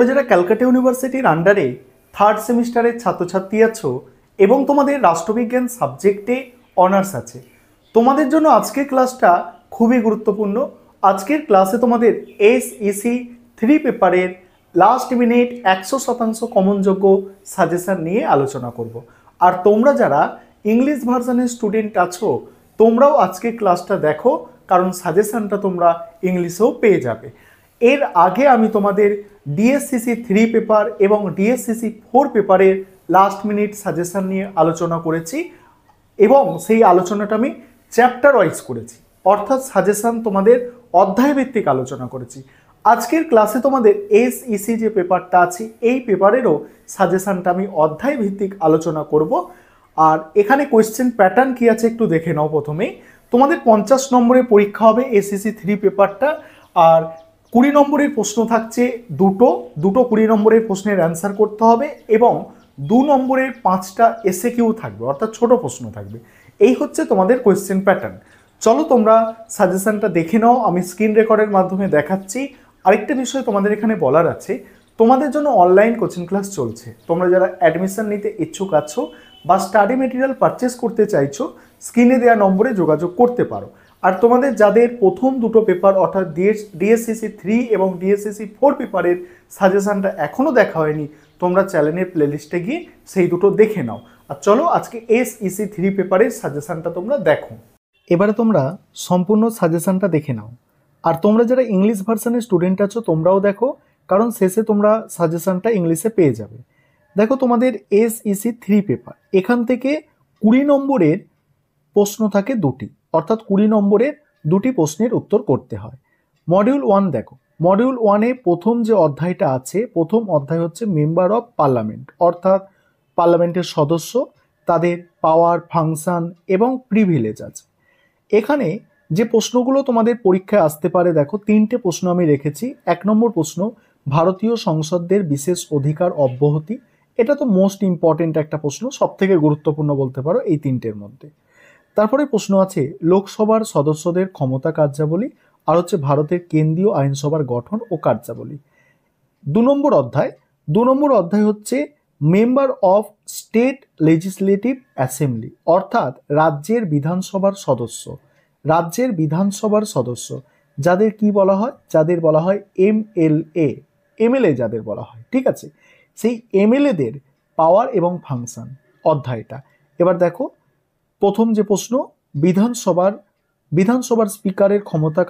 যারা ক্যালকাটা ইউনিভার্সিটির আন্ডারে থার্ড সেমিস্টারের ছাত্রছাত্রী আছো এবং তোমাদের রাষ্ট্রবিজ্ঞান সাবজেক্টে অনার্স আছে, তোমাদের জন্য আজকের ক্লাসটা খুবই গুরুত্বপূর্ণ। আজকের ক্লাসে তোমাদের SEC 3 পেপারের লাস্ট মিনিট 100% কমনযোগ্য সাজেশন নিয়ে আলোচনা করব। আর তোমরা যারা ইংলিশ ভার্সনের স্টুডেন্ট আছো, তোমরাও আজকের ক্লাসটা দেখো, কারণ সাজেশনটা তোমরা ইংলিশেও পেয়ে যাবে। এর আগে আমি তোমাদের DSCC 3 পেপার এবং DSCC 4 পেপারের লাস্ট মিনিট সাজেশন নিয়ে আলোচনা করেছি এবং সেই আলোচনাটা আমি চ্যাপ্টার ওয়াইজ করেছি, অর্থাৎ সাজেশন তোমাদের অধ্যায় ভিত্তিক আলোচনা করেছি। আজকের ক্লাসে তোমাদের SEC যে পেপারটা আছে এই পেপারেরও সাজেশনটা আমি অধ্যায় ভিত্তিক আলোচনা করব। আর এখানে কোয়েশ্চেন প্যাটার্ন কি আছে একটু দেখে নাও। প্রথমেই তোমাদের 50 নম্বরের পরীক্ষা হবে SEC 3 পেপারটা, আর 20 নম্বরের প্রশ্ন থাকছে দুটো 20 নম্বরের প্রশ্নের অ্যান্সার করতে হবে এবং 2 নম্বরের 5টা SAQ থাকবে, অর্থাৎ ছোট প্রশ্ন থাকবে। এই হচ্ছে তোমাদের কোয়েশ্চেন প্যাটার্ন। চলো তোমরা সাজেশনটা দেখে নাও, আমি স্ক্রিন রেকর্ডের মাধ্যমে দেখাচ্ছি। আরেকটা বিষয় তোমাদের এখানে বলার আছে, তোমাদের জন্য অনলাইন কোচিং ক্লাস চলছে। তোমরা যারা অ্যাডমিশন নিতে ইচ্ছুক আছো বা স্টাডি মেটেরিয়াল পারচেস করতে চাইছো, স্ক্রিনে দেওয়া নম্বরে যোগাযোগ করতে পারো। আর তোমাদের যাদের প্রথম দুটো পেপার অর্থাৎ DSCC 3 এবং DSCC 4 পেপারের সাজেশনটা এখনও দেখা হয়নি, তোমরা চ্যানেলের প্লেলিস্টে গিয়ে সেই দুটো দেখে নাও। আর চলো আজকে SEC 3 পেপারের সাজেশনটা তোমরা দেখো। এবারে তোমরা সম্পূর্ণ সাজেশনটা দেখে নাও। আর তোমরা যারা ইংলিশ ভার্সনের স্টুডেন্ট আছো তোমরাও দেখো, কারণ শেষে তোমরা সাজেশনটা ইংলিশে পেয়ে যাবে। দেখো তোমাদের SEC 3 পেপার, এখান থেকে 20 নম্বরের প্রশ্ন থাকে দুটি, অর্থাৎ 20 নম্বরের দুটি প্রশ্নের উত্তর করতে হয়। মডিউল 1 দেখো, মডিউল 1-এ প্রথম যে অধ্যায়টা আছে, প্রথম অধ্যায় হচ্ছে মেম্বার অফ পার্লামেন্ট, অর্থাৎ পার্লামেন্টের সদস্য, তাদের পাওয়ার, ফাংশন এবং প্রিভিলেজ আছে। এখানে যে প্রশ্নগুলো তোমাদের পরীক্ষায় আসতে পারে, দেখো 3টে প্রশ্ন আমি রেখেছি। 1 নম্বর প্রশ্ন, ভারতীয় সংসদদের বিশেষ অধিকার অব্যাহতি। এটা তো মোস্ট ইম্পর্টেন্ট একটা প্রশ্ন, সব থেকে গুরুত্বপূর্ণ বলতে পারো এই 3টের মধ্যে। তারপরে প্রশ্ন আছে লোকসভার সদস্যদের ক্ষমতা কার্যাবলী, আর হচ্ছে ভারতের কেন্দ্রীয় আইনসভার গঠন ও কার্যাবলী। 2 নম্বর অধ্যায় হচ্ছে member of state legislative assembly, অর্থাৎ রাজ্যের বিধানসভার সদস্য। রাজ্যের বিধানসভার সদস্য যাদের কি বলা হয়, যাদের বলা হয় MLA যাদের বলা হয়, ঠিক আছে, সেই MLAদের পাওয়ার এবং ফাংশন অধ্যায়টা। এবার দেখো প্রথম যে প্রশ্ন, বিধানসভার স্পিকারের ক্ষমতা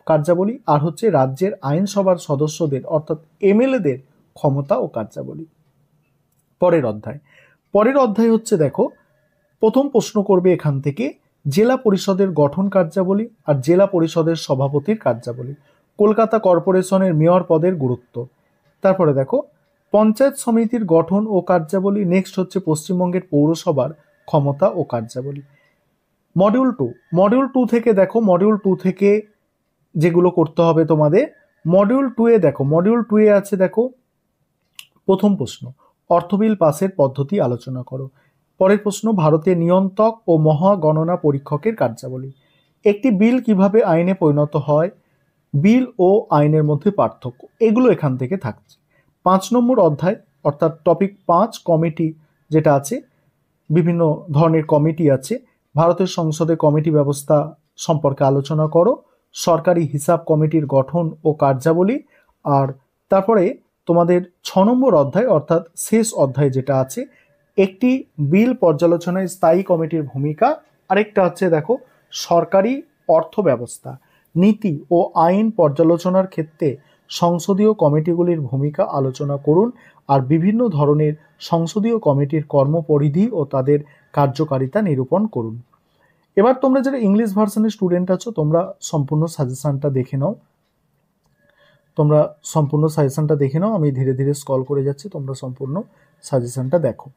কার্যাবলী, আর হচ্ছে রাজ্যের আইনসভার সদস্যদের অর্থাৎ MLAদের ক্ষমতা ও কার্যাবলী। পরের অধ্যায় হচ্ছে দেখো, প্রথম প্রশ্ন করবে এখান থেকে জেলা পরিষদের গঠন কার্যাবলী আর জেলা পরিষদের সভাপতির কার্যাবলী, কলকাতা কর্পোরেশনের মেয়র পদের গুরুত্ব। তারপরে দেখো পঞ্চায়েত সমিতির গঠন ও কার্যাবলী। নেক্সট হচ্ছে পশ্চিমবঙ্গের পৌরসভার ক্ষমতা ও কার্যাবলী। মডিউল 2 থেকে দেখো, মডিউল 2 থেকে যেগুলো করতে হবে তোমাদের, মডিউল 2-এ দেখো, মডিউল 2-এ আছে দেখো প্রথম প্রশ্ন, অর্থবিল পাসের পদ্ধতি আলোচনা করো। পরের প্রশ্ন, ভারতের নিয়ন্ত্রক ও মহাগণনা পরীক্ষকের কার্যাবলী। একটি বিল কিভাবে আইনে পরিণত হয়, বিল ও আইনের মধ্যে পার্থক্য, এগুলো এখান থেকে থাকছে। 5 নম্বর অধ্যায় অর্থাৎ টপিক 5 কমিটি যেটা আছে, বিভিন্ন ধরনের কমিটি আছে। ভারতের সংসদে কমিটি ব্যবস্থা সম্পর্কে আলোচনা করো, সরকারি হিসাব কমিটির গঠন ও কার্যাবলী। আর তারপরে তোমাদের 6 নম্বর অধ্যায় অর্থাৎ শেষ অধ্যায় যেটা আছে, একটি বিল পর্যালোচনায় স্থায়ী কমিটির ভূমিকা। আরেকটা হচ্ছে দেখো সরকারি অর্থ ব্যবস্থা, নীতি ও আইন পর্যালোচনার ক্ষেত্রে সংসদীয় কমিটিগুলির ভূমিকা আলোচনা করুন। আর বিভিন্ন ধরনের সংসদীয় কমিটির কর্মপরিধি ও তাদের কার্যকারিতা নিরূপণ করুন। এবার তোমরা যারা ইংলিশ ভার্সনের স্টুডেন্ট আছো তোমরা সম্পূর্ণ সাজেশনটা দেখে নাও। আমি ধীরে ধীরে স্ক্রল করে যাচ্ছি, তোমরা সম্পূর্ণ সাজেশনটা দেখো।